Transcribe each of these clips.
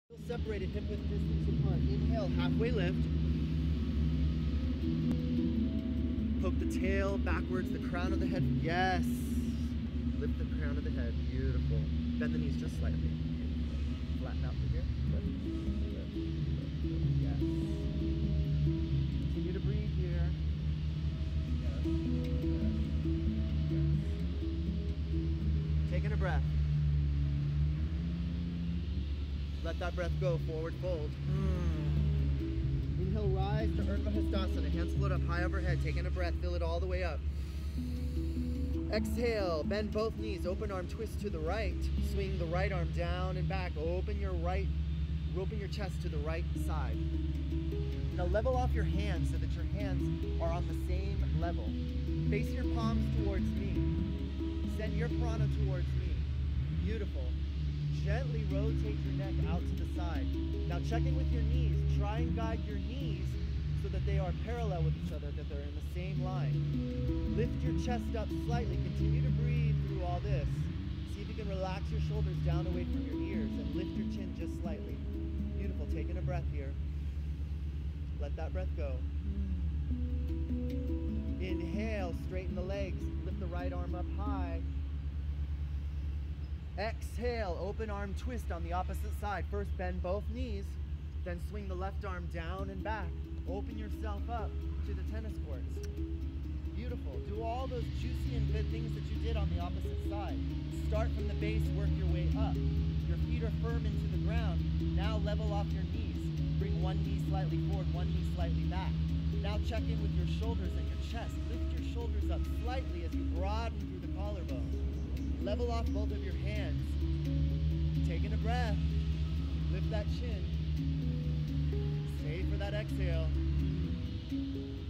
Separated hip width distance apart. Inhale, halfway lift. Poke the tail backwards, the crown of the head. Yes. Lift the crown of the head. Beautiful. Bend the knees just slightly. Flatten out through here. Lift, lift, lift. Yes. Continue to breathe here. Yes. Yes. Yes. Taking a breath. Let that breath go, forward fold. Inhale, rise to Urdhva Hastasana. Hands float up high overhead, taking a breath, fill it all the way up. Exhale, bend both knees, open arm twist to the right. Swing the right arm down and back. Open your chest to the right side. Now level off your hands so that your hands are on the same level. Face your palms towards me. Send your prana towards me. Beautiful. Gently rotate your neck out to the side. Now check in with your knees. Try and guide your knees so that they are parallel with each other, that they're in the same line. Lift your chest up slightly. Continue to breathe through all this. See if you can relax your shoulders down away from your ears and lift your chin just slightly. Beautiful. Taking a breath here. Let that breath go. Inhale, straighten the legs. Lift the right arm up high. Exhale, open arm twist on the opposite side. First bend both knees, then swing the left arm down and back. Open yourself up to the tennis courts. Beautiful. Do all those juicy and good things that you did on the opposite side. Start from the base, work your way up. Your feet are firm into the ground. Now level off your knees. Bring one knee slightly forward, one knee slightly back. Now check in with your shoulders and your chest. Lift your shoulders up slightly as you broaden through the collarbone. Level off both of your hands. Taking a breath. Lift that chin. Stay for that exhale.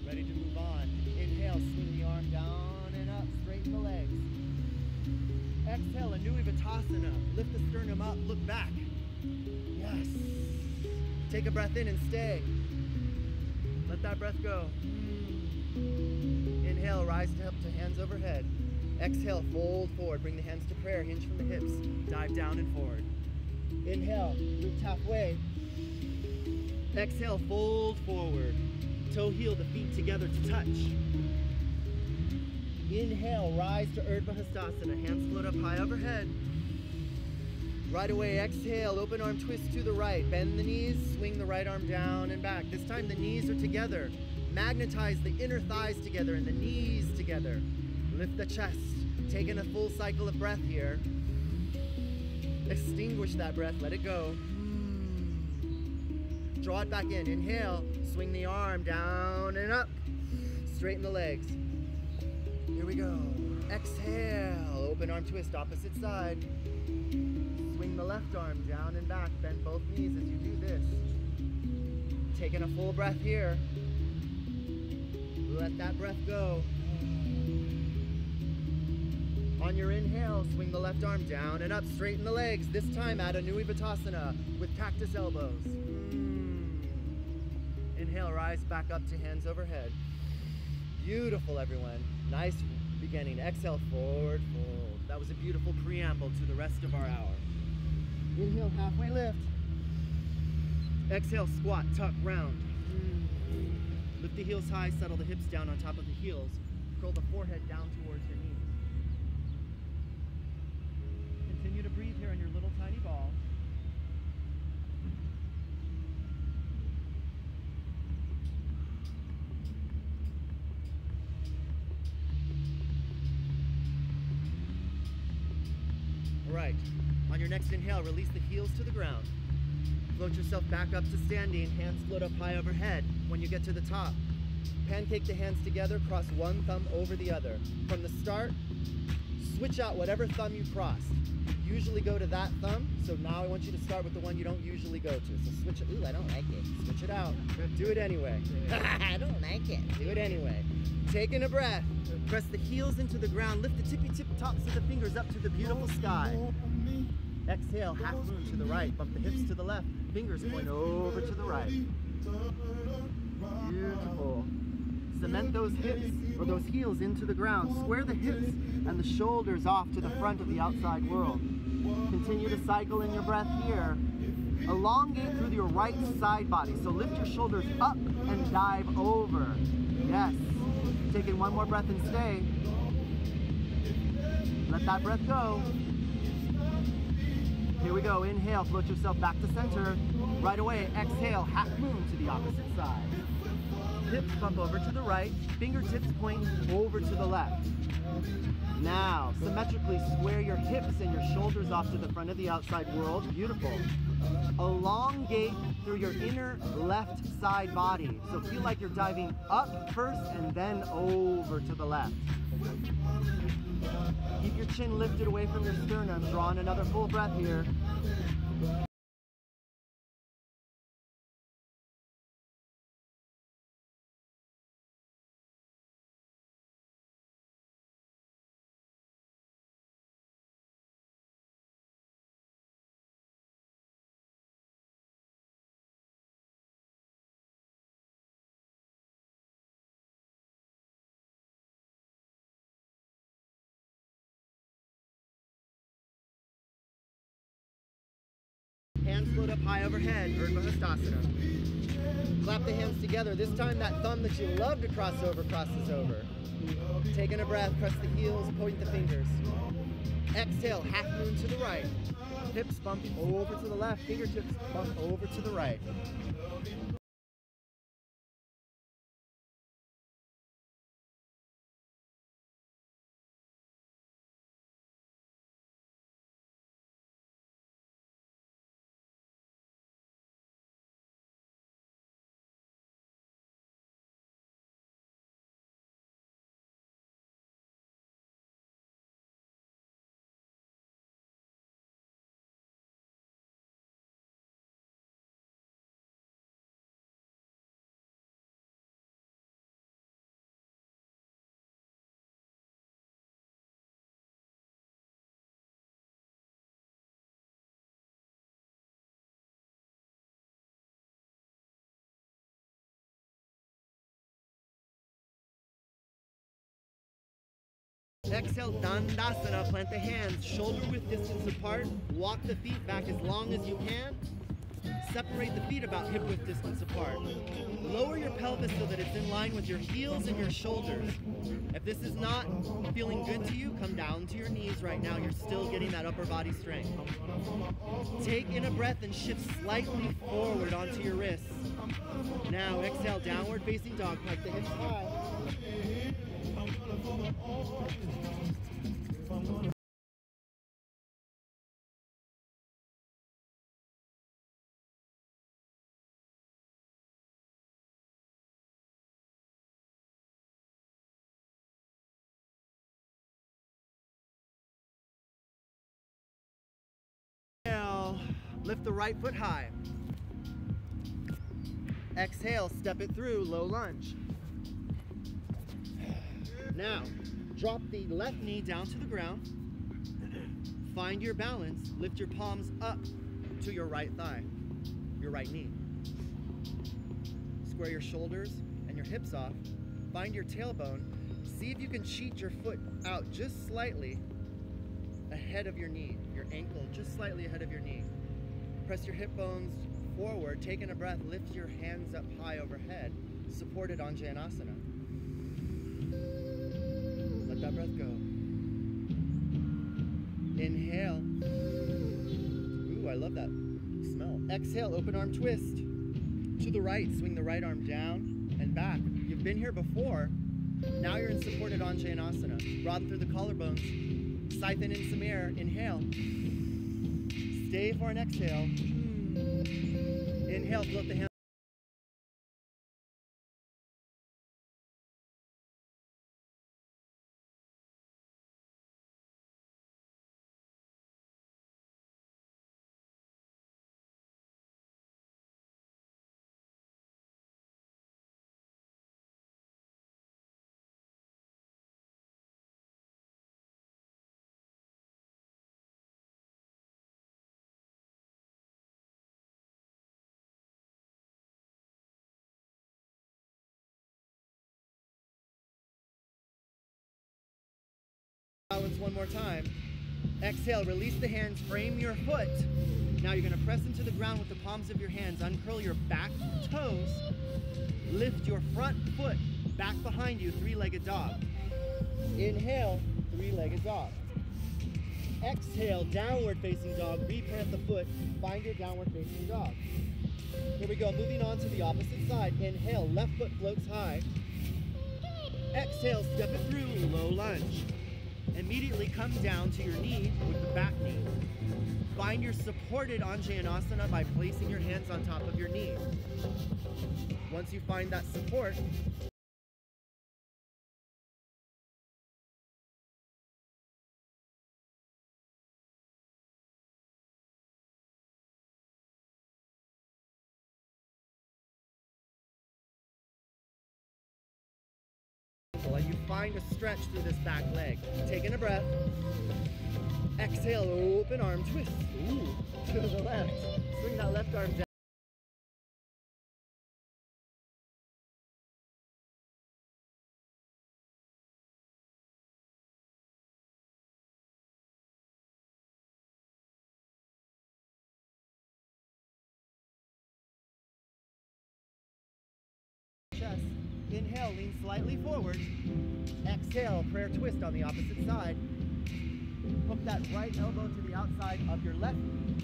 Ready to move on. Inhale, swing the arm down and up. Straighten the legs. Exhale, Anuvipatasana. Lift the sternum up, look back. Yes. Take a breath in and stay. Let that breath go. Inhale, rise to hands overhead. Exhale, fold forward. Bring the hands to prayer. Hinge from the hips. Dive down and forward. Inhale, lift halfway. Exhale, fold forward. Toe heel the feet together to touch. Inhale, rise to Urdhva Hastasana. Hands float up high overhead. Right away, exhale, open arm twist to the right. Bend the knees, swing the right arm down and back. This time the knees are together. Magnetize the inner thighs together and the knees together. Lift the chest, taking a full cycle of breath here. Extinguish that breath, let it go. Draw it back in, inhale, swing the arm down and up. Straighten the legs. Here we go. Exhale, open arm twist, opposite side. Swing the left arm down and back, bend both knees as you do this. Taking a full breath here. Let that breath go. On your inhale, swing the left arm down and up, straighten the legs. This time add Anuvipatasana with cactus elbows. Inhale, rise back up to hands overhead. Beautiful, everyone. Nice beginning. Exhale, forward fold. That was a beautiful preamble to the rest of our hour. Inhale, halfway lift. Exhale, squat, tuck, round. Lift the heels high, settle the hips down on top of the heels. Curl the forehead down towards your knees. Continue to breathe here on your little tiny ball. All right, on your next inhale, release the heels to the ground. Float yourself back up to standing, hands float up high overhead. When you get to the top, pancake the hands together, cross one thumb over the other. From the start, switch out whatever thumb you crossed. Usually go to that thumb, so now I want you to start with the one you don't usually go to. So switch it. Ooh, I don't like it. Switch it out. Do it anyway. I don't like it. Do it anyway. Taking a breath. Press the heels into the ground. Lift the tippy tip tops of the fingers up to the beautiful sky. Exhale, half moon to the right. Bump the hips to the left. Fingers point over to the right. Beautiful. Cement those hips or those heels into the ground. Square the hips and the shoulders off to the front of the outside world. Continue to cycle in your breath here. Elongate through your right side body. So lift your shoulders up and dive over. Yes. Taking one more breath and stay. Let that breath go. Here we go. Inhale, float yourself back to center. Right away, exhale, half moon to the opposite side. Hips bump over to the right, fingertips point over to the left. Now, symmetrically square your hips and your shoulders off to the front of the outside world. Beautiful. Elongate through your inner left side body. So feel like you're diving up first and then over to the left. Keep your chin lifted away from your sternum. Draw on another full breath here. Hands float up high overhead, Urdhva Hastasana. Clap the hands together. This time that thumb that you love to cross over crosses over. Taking a breath, press the heels, point the fingers. Exhale, half moon to the right. Hips bump over to the left, fingertips bump over to the right. Exhale, Dandasana, plant the hands, shoulder width distance apart, walk the feet back as long as you can, separate the feet about hip width distance apart. Lower your pelvis so that it's in line with your heels and your shoulders. If this is not feeling good to you, come down to your knees right now. You're still getting that upper body strength. Take in a breath and shift slightly forward onto your wrists. Now exhale, downward facing dog, pike the hips high. Inhale, lift the right foot high. Exhale, step it through, low lunge. Now, drop the left knee down to the ground. Find your balance. Lift your palms up to your right thigh, your right knee. Square your shoulders and your hips off. Find your tailbone. See if you can cheat your foot out just slightly ahead of your knee, your ankle just slightly ahead of your knee. Press your hip bones forward. Taking a breath, lift your hands up high overhead, supported on Jayanasana. Let that breath go. Inhale. Ooh, I love that smell. Exhale, open arm twist. To the right, swing the right arm down and back. You've been here before. Now you're in supported on Jayanasana. Broaden through the collarbones. Siphon in some air. Inhale. Stay for an exhale. Inhale, float the hands. Balance one more time. Exhale, release the hands, frame your foot. Now you're gonna press into the ground with the palms of your hands, uncurl your back toes, lift your front foot back behind you, three-legged dog. Inhale, three-legged dog. Exhale, downward facing dog, replant the foot, find your downward facing dog. Here we go, moving on to the opposite side. Inhale, left foot floats high. Exhale, step it through, low lunge. Immediately come down to your knee with the back knee. Find your supported Anjayanasana by placing your hands on top of your knee. Once you find that support, and you find a stretch through this back leg. Taking a breath. Exhale, open arm twist. Ooh, to the left. Swing that left arm down. Chest. Inhale, lean slightly forward. Exhale, prayer twist on the opposite side. Hook that right elbow to the outside of your left knee.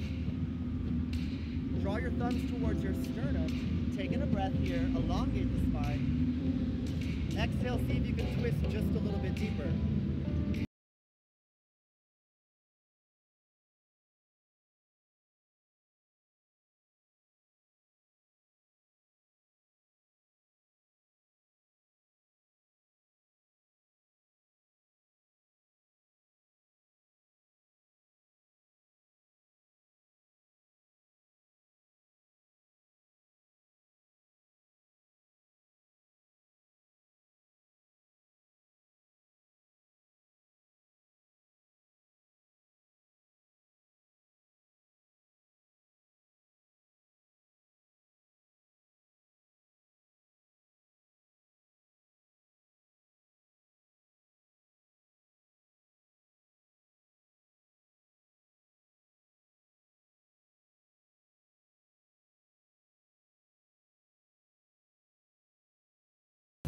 Draw your thumbs towards your sternum. Taking a breath here, elongate the spine. Exhale, see if you can twist just a little bit deeper.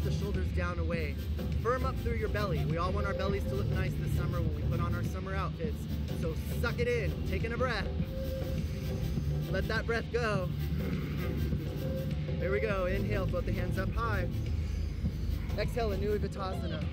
The shoulders down away. Firm up through your belly. We all want our bellies to look nice this summer when we put on our summer outfits. So suck it in, taking a breath. Let that breath go. Here we go. Inhale, float the hands up high. Exhale, Anuvittasana.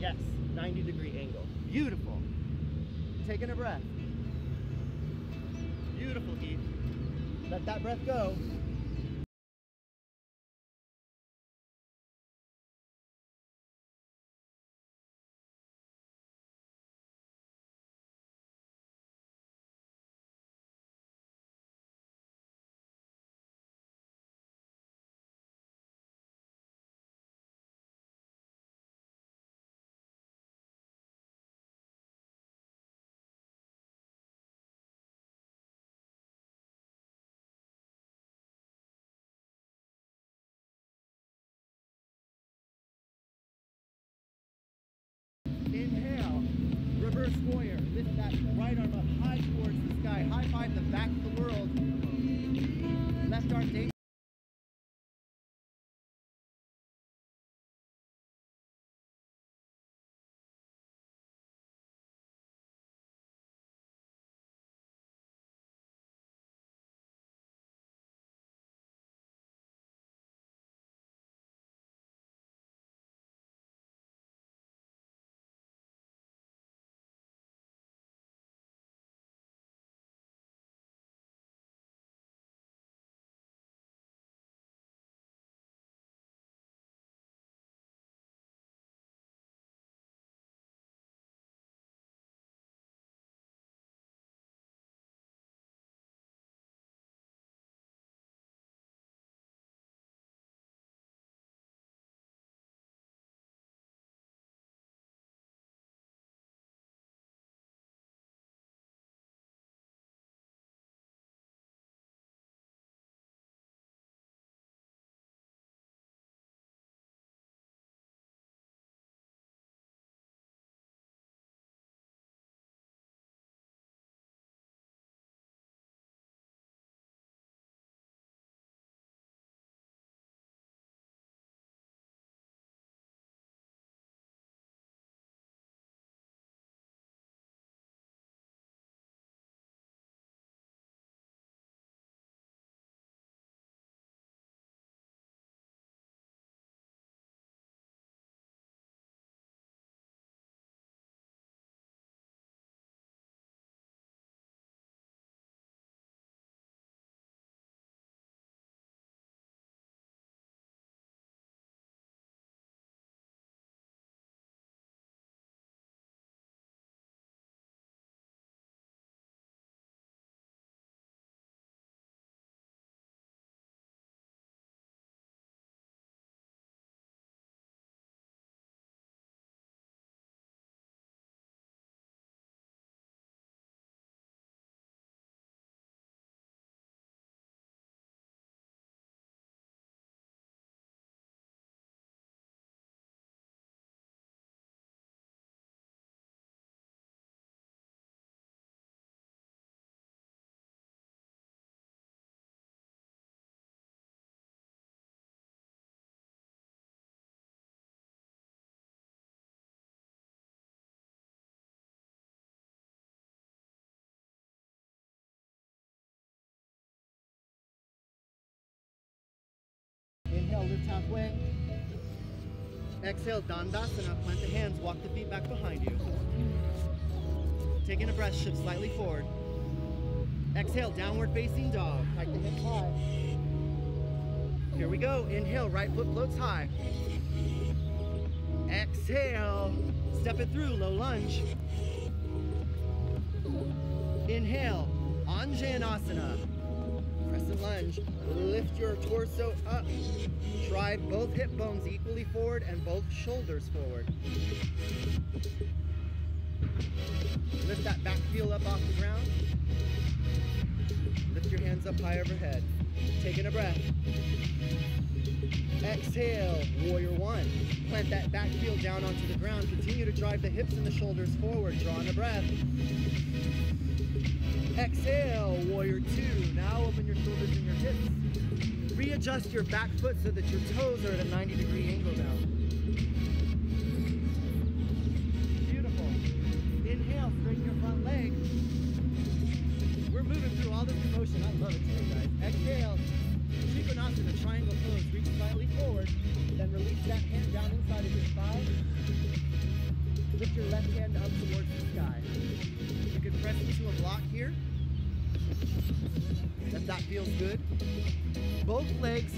Yes, 90-degree angle. Beautiful. Taking a breath. Beautiful, Heath. Let that breath go. Inhale, reverse warrior. Lift that right arm up high towards the sky. High five the back of the world. Left arm days. lift halfway. Exhale, Dandasana, plant the hands, walk the feet back behind you. Taking a breath, shift slightly forward. Exhale, downward facing dog. Hike the hips high. Here we go. Inhale, right foot floats high. Exhale, step it through, low lunge. Inhale, Anjaneyasana. Crescent lunge. Lift your torso up. Drive both hip bones equally forward and both shoulders forward. Lift that back heel up off the ground. Lift your hands up high overhead. Taking a breath. Exhale, warrior one. Plant that back heel down onto the ground. Continue to drive the hips and the shoulders forward. Drawing a breath. Exhale, warrior two. Now open your shoulders and your hips. Readjust your back foot so that your toes are at a 90-degree angle now. Beautiful. Inhale, straighten your front leg. We're moving through all this emotion. I love it today, guys. Exhale, Trikonasana, triangle pose. Reach slightly forward, then release that hand down inside of your thigh. Lift your left hand up towards the sky. You can press into a block here, if that feels good. Both legs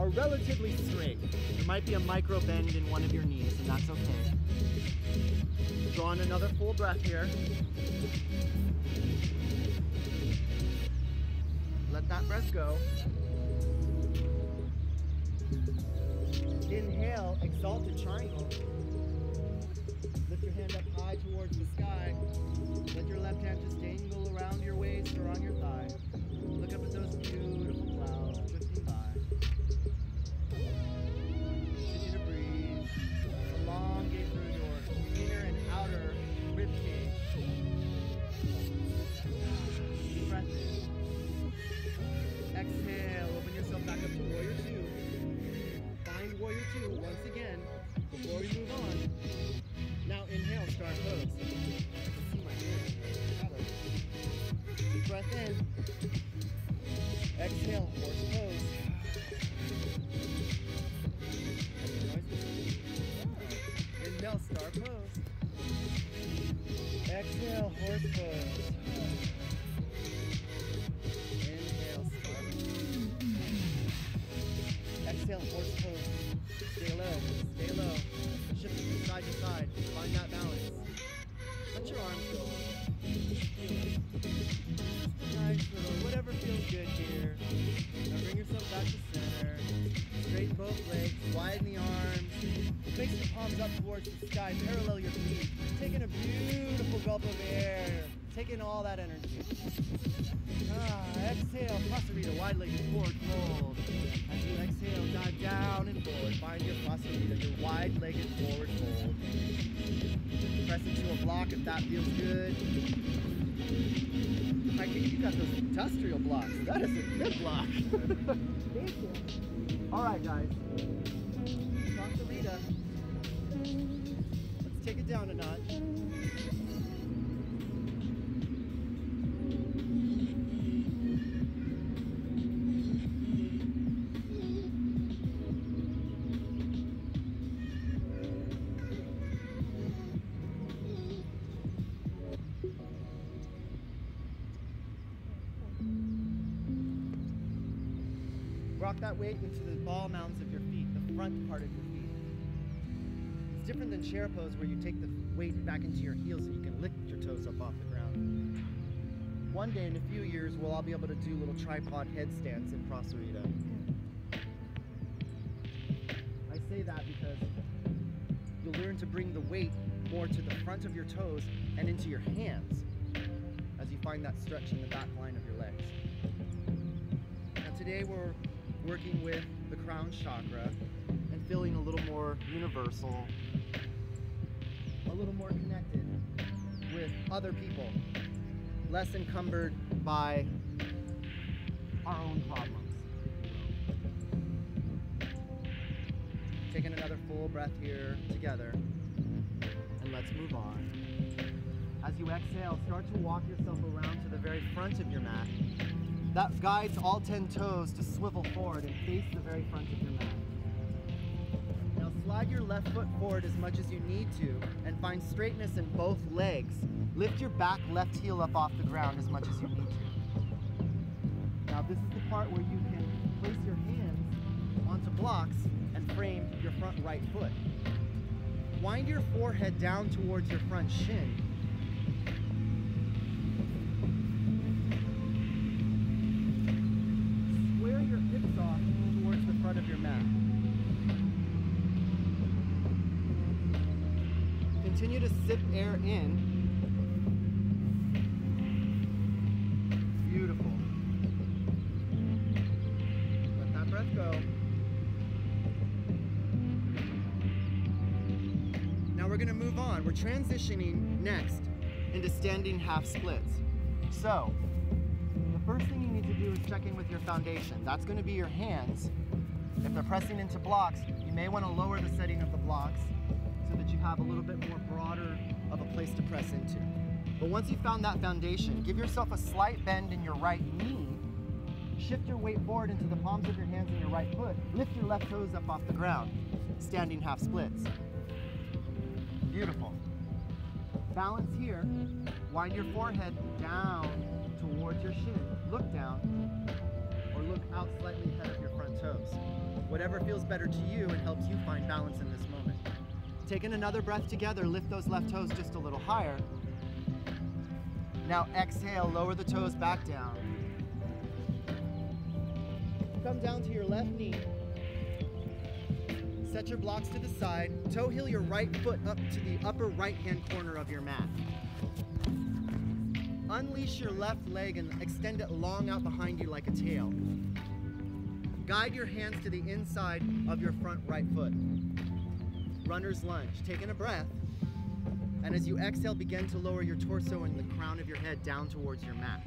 are relatively straight. There might be a micro bend in one of your knees, and that's okay. Drawing another full breath here. Let that breath go. Inhale, exalted triangle. Lift your hand up high towards the sky. Let your left hand just dangle around your waist or on your thigh. Look up at those beautiful clouds drifting by. Continue to breathe. Elongate through your inner and outer rib cage. Deep breath in. Exhale, open yourself back up to warrior two. Find warrior two once again before we move on. Now inhale, star pose. I can see my hand. Deep breath in. Exhale, horse pose. Inhale, star pose. Exhale, horse pose. Inhale, star pose. Exhale, horse pose. Stay low, stay low. Shift from side to side. Find that balance. Let your arms go. Nice little, whatever feels good here. Now bring yourself back to center. Straighten both legs, widen the arms. Fix your palms up towards the sky. Parallel your feet. Taking a beautiful gulp of air. Taking all that energy. Exhale, Prasarita, wide-legged forward fold. As you exhale, dive down and forward. Find your Prasarita, your wide-legged forward fold. Press into a block if that feels good. I think you got those industrial blocks. That is a good block. Thank you. All right, guys. Prasarita. Let's take it down a notch. Rock that weight into the ball mounds of your feet, the front part of your feet. It's different than chair pose where you take the weight back into your heels so you can lift your toes up off the ground. One day in a few years, we'll all be able to do little tripod headstands in Prasarita. I say that because you'll learn to bring the weight more to the front of your toes and into your hands as you find that stretch in the back line of your legs. Now today we're working with the crown chakra and feeling a little more universal, a little more connected with other people, less encumbered by our own problems. Taking another full breath here together, and let's move on. As you exhale, start to walk yourself around to the very front of your mat. That guides all 10 toes to swivel forward and face the very front of your mat. Now slide your left foot forward as much as you need to and find straightness in both legs. Lift your back left heel up off the ground as much as you need to. Now this is the part where you can place your hands onto blocks and frame your front right foot. Wind your forehead down towards your front shin. Square your hips off towards the front of your mat. Continue to sip air in. Beautiful. Let that breath go. Now we're going to move on. We're transitioning next into standing half splits. So, the first thing you need to do is check in with your foundation. That's going to be your hands. If they're pressing into blocks, you may want to lower the setting of the blocks so that you have a little bit more broader of a place to press into. But once you've found that foundation, give yourself a slight bend in your right knee. Shift your weight forward into the palms of your hands and your right foot. Lift your left toes up off the ground. Standing half splits. Beautiful. Balance here. Wind your forehead down towards your shin. Look down or look out slightly ahead of your front toes. Whatever feels better to you and helps you find balance in this moment. Taking another breath together, lift those left toes just a little higher. Now exhale, lower the toes back down. Come down to your left knee. Set your blocks to the side. Toe heel your right foot up to the upper right-hand corner of your mat. Unleash your left leg and extend it long out behind you like a tail. Guide your hands to the inside of your front right foot. Runner's lunge. Taking a breath. And as you exhale, begin to lower your torso and the crown of your head down towards your mat.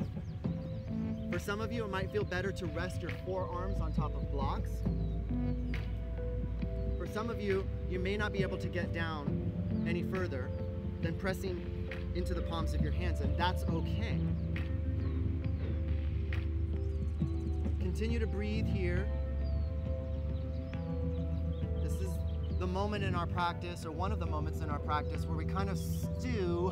For some of you, it might feel better to rest your forearms on top of blocks. For some of you, you may not be able to get down any further than pressing into the palms of your hands, and that's okay. Continue to breathe here. This is the moment in our practice, or one of the moments in our practice, where we kind of stew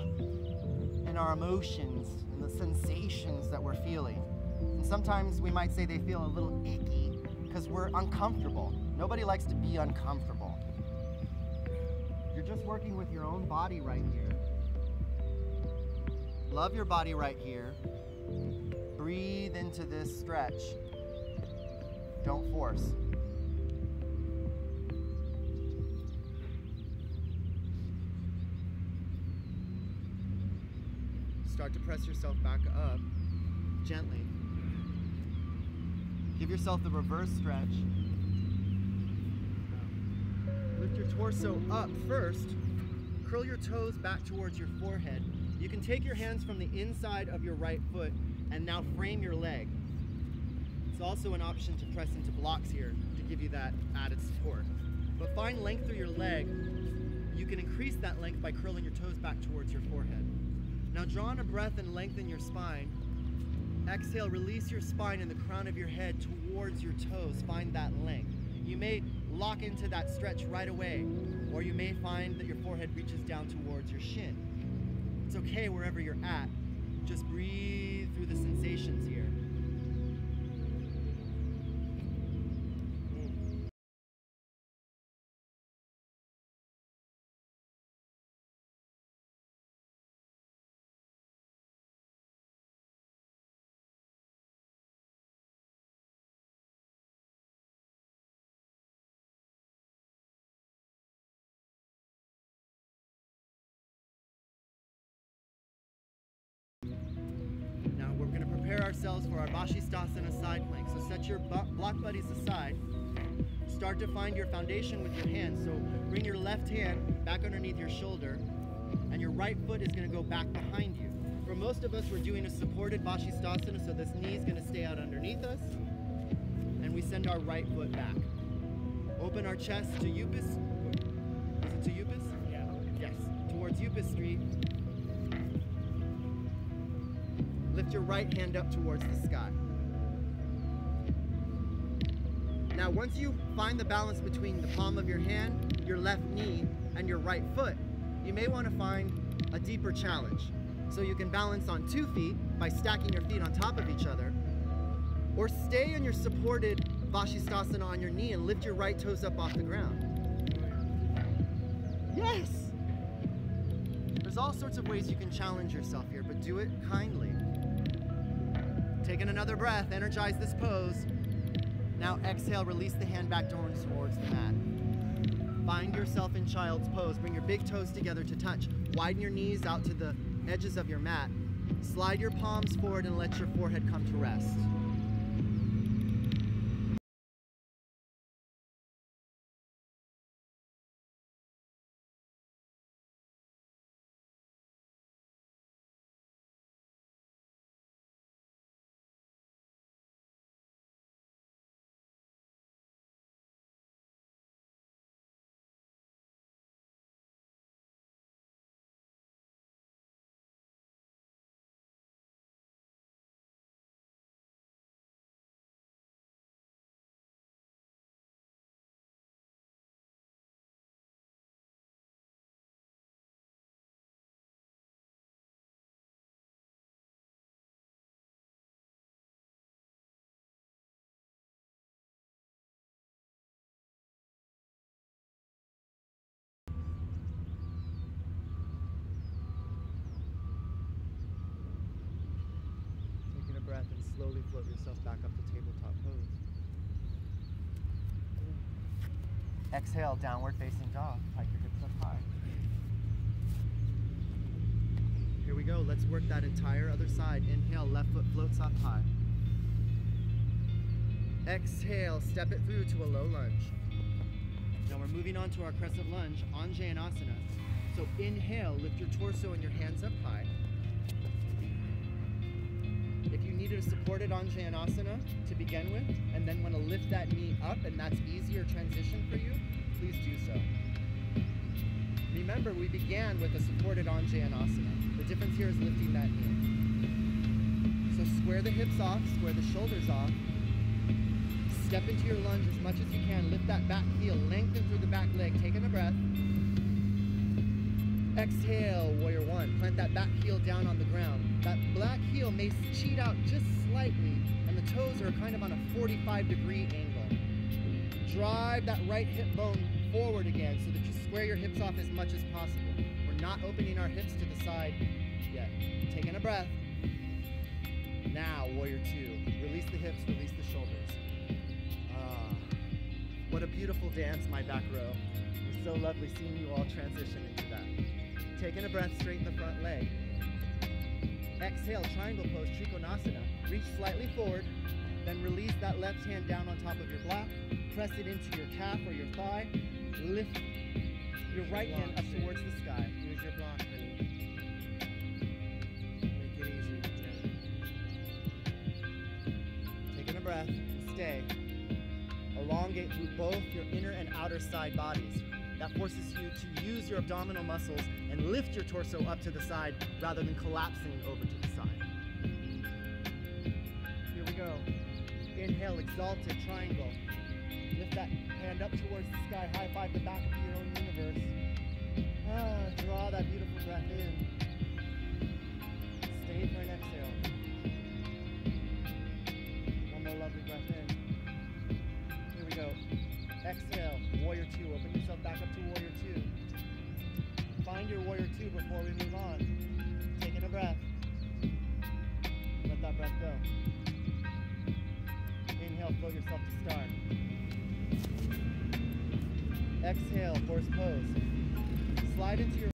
in our emotions and the sensations that we're feeling. And sometimes we might say they feel a little icky because we're uncomfortable. Nobody likes to be uncomfortable. You're just working with your own body right here. Love your body right here. Breathe into this stretch. Don't force. Start to press yourself back up gently. Give yourself the reverse stretch. Lift your torso up first. Curl your toes back towards your forehead. You can take your hands from the inside of your right foot and now frame your leg. It's also an option to press into blocks here to give you that added support. But find length through your leg. You can increase that length by curling your toes back towards your forehead. Now draw in a breath and lengthen your spine. Exhale, release your spine and the crown of your head towards your toes. Find that length. You may lock into that stretch right away, or you may find that your forehead reaches down towards your shin. It's okay wherever you're at. Just breathe through the sensations here. Ourselves for our Vashisthasana side plank. So set your block buddies aside. Start to find your foundation with your hands. So bring your left hand back underneath your shoulder and your right foot is going to go back behind you. For most of us, we're doing a supported Vashisthasana, so this knee is going to stay out underneath us and we send our right foot back. Open our chest to Upis. Is it to Upis? Yeah. Yes. Towards Upis Street. Lift your right hand up towards the sky. Now, once you find the balance between the palm of your hand, your left knee, and your right foot, you may want to find a deeper challenge. So you can balance on 2 feet by stacking your feet on top of each other, or stay in your supported Vashisthasana on your knee and lift your right toes up off the ground. Yes! There's all sorts of ways you can challenge yourself here, but do it kindly. Taking another breath, energize this pose. Now exhale, release the hand back down towards the mat. Find yourself in child's pose. Bring your big toes together to touch. Widen your knees out to the edges of your mat. Slide your palms forward and let your forehead come to rest. Breath and slowly float yourself back up to tabletop pose. Exhale, downward facing dog. Hike your hips up high. Here we go. Let's work that entire other side. Inhale, left foot floats up high. Exhale, step it through to a low lunge. Now we're moving on to our crescent lunge, Anjayanasana. So inhale, lift your torso and your hands up high. If you needed a supported Anjayanasana to begin with, and then want to lift that knee up, and that's easier transition for you, please do so. Remember, we began with a supported Anjayanasana. The difference here is lifting that knee. So square the hips off, square the shoulders off. Step into your lunge as much as you can. Lift that back heel, lengthen through the back leg. Taking a breath. Exhale, warrior one. Plant that back heel down on the ground. That black heel may cheat out just slightly, and the toes are kind of on a 45-degree angle. Drive that right hip bone forward again so that you square your hips off as much as possible. We're not opening our hips to the side yet. Taking a breath. Now, warrior two. Release the hips, release the shoulders. What a beautiful dance, my back row. It was so lovely seeing you all transition into that. Taking a breath, straighten the front leg. Exhale, triangle pose, Trikonasana. Reach slightly forward, then release that left hand down on top of your block. Press it into your calf or your thigh. Lift your right hand up towards the sky. Use your block, honey. Make it easy. Taking a breath, stay. Elongate through both your inner and outer side bodies. That forces you to use your abdominal muscles and lift your torso up to the side rather than collapsing over to the side. Here we go. Inhale, exalted triangle. Lift that hand up towards the sky. High five the back of your own universe. Draw that beautiful breath in. Stay for an exhale. One more lovely breath in. Here we go. Exhale, warrior two. Open yourself back up to warrior two. Find your warrior two before we move on. Taking a breath. Let that breath go. Inhale, float yourself to start. Exhale, horse pose. Slide into your